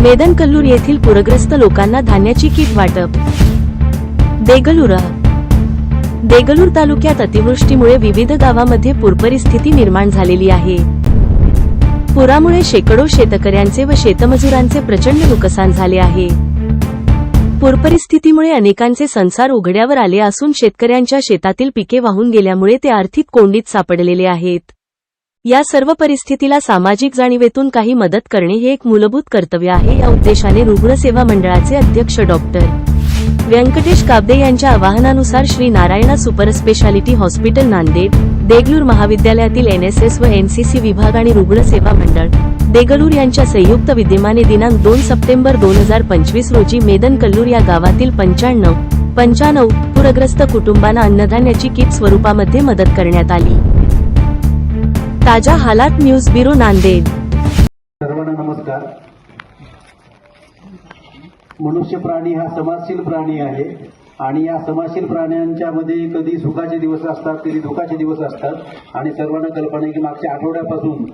मेदनकल्लूर येथील पूरग्रस्त लोकांना धान्याची किट वाटप। देगलूर तालुक्यात अतिवृष्टीमुळे विविध गावांमध्ये पूरपरिस्थिती निर्माण झालेली आहे। पुरामुळे शेकडो शेतकऱ्यांचे व शेतमजुरांचे प्रचंड नुकसान झाले आहे। पूरपरिस्थितीमुळे अनेकांचे संसार उघड्यावर आले असून शेतकऱ्यांच्या शेतातील पिके वाहून गेल्यामुळे ते आर्थिक कोंडीत सापडलेले आहेत। या सर्व परिस्थितीला सामाजिक जाणीवेतून काही मदत करणे हे एक मूलभूत कर्तव्य आहे। या उद्देशाने रुग्णसेवा मंडळाचे अध्यक्ष डॉक्टर व्यंकटेश काब्दे यांच्या आवाहनानुसार श्री नारायणा सुपरस्पेशालिटी हॉस्पिटल नांदेड, देगलूर महाविद्यालयातील NSS व NCC विभाग आणि रुग्णसेवा मंडळ देगलूर यांच्या संयुक्त विद्यमाने दिनांक 2 सप्टेंबर 2025 रोजी मेदनकल्लूर या गावातील 95 पूरग्रस्त कुटुंबांना अन्नधान्याची किट स्वरूपामध्ये मदत करण्यात आली। ताजा हालात न्यूज ब्युरो नांदेड। सर्वांना नमस्कार। मनुष्य प्राणी हा समाजशील प्राणी आहे आणि या समाजशील प्राण्यांच्या मध्ये कधी सुखाचे दिवस असतात, कधी दुःखाचे दिवस असतात आणि सर्वांना कल्पना आहे की मागच्या आठवड्यापासून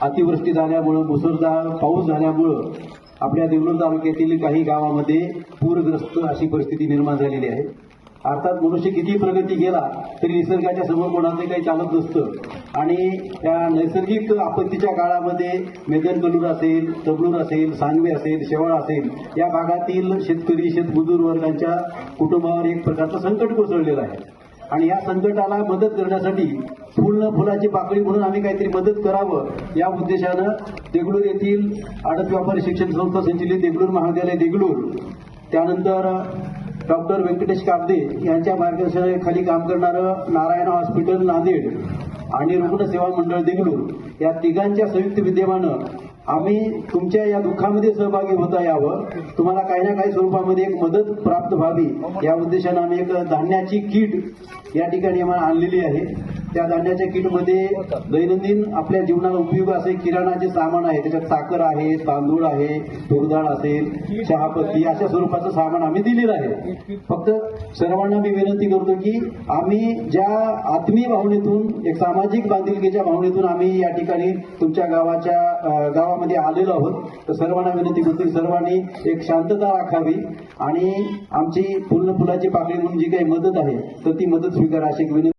अतिवृष्टी झाल्यामुळे, मुसळधार पाऊस झाल्यामुळे आपल्या देगलूर तालुक्यातील काही गावांमध्ये पूरग्रस्त अशी परिस्थिती निर्माण झालेली आहे। अर्थात मनुष्य किती प्रगती केला तरी निसर्गाच्या समोर कोणाचे काही चालत नसतं आणि या नैसर्गिक आपत्तीच्या काळामध्ये मेदनकल्लूर असेल, तबलूर असेल, सांगवे असेल, शेवाळा असेल या भागातील शेतकरी, शेतमजूर वर्गांच्या कुटुंबावर एक प्रकारचं संकट कोसळलेलं आहे आणि या संकटाला मदत करण्यासाठी फुल न फुलाची पाकळी म्हणून आम्ही काहीतरी मदत करावं या उद्देशानं देगलूर येथील आडत व्यापारी शिक्षण संस्था संचलित देगलूर महाविद्यालय देगलूर, त्यानंतर डॉक्टर व्यंकटेश काब्दे यांच्या मार्गदर्शनाखाली काम करणारं नारायणा हॉस्पिटल नांदेड आणि रुग्णसेवा मंडळ देगलूर या तिघांच्या संयुक्त विद्यमानं आम्ही तुमच्या या दुःखामध्ये सहभागी होता यावं, तुम्हाला काही ना काही स्वरूपामध्ये एक मदत प्राप्त व्हावी या उद्देशानं आम्ही एक धान्याची किट या ठिकाणी आम्हाला आणलेली आहे। त्या धान्याच्या किटमध्ये दैनंदिन आपल्या जीवनाला उपयोग असे किराणाचे सामान आहे, त्याच्यात साखर आहे, तांदूळ आहे, तूरडाळ असेल, चहापत्ती अशा स्वरूपाचं सामान आम्ही दिलेलं आहे। फक्त सर्वांना मी विनंती करतो की आम्ही ज्या आत्मीय भावनेतून, एक सामाजिक बांधिलकीच्या भावनेतून आम्ही या ठिकाणी तुमच्या गावामध्ये आलेलो आहोत, तर सर्वांना विनंती करतो की सर्वांनी एक शांतता राखावी आणि आमची फुलाची पाकळी म्हणून जी काही मदत आहे तर ती मदत स्वीकारा अशी विनंती।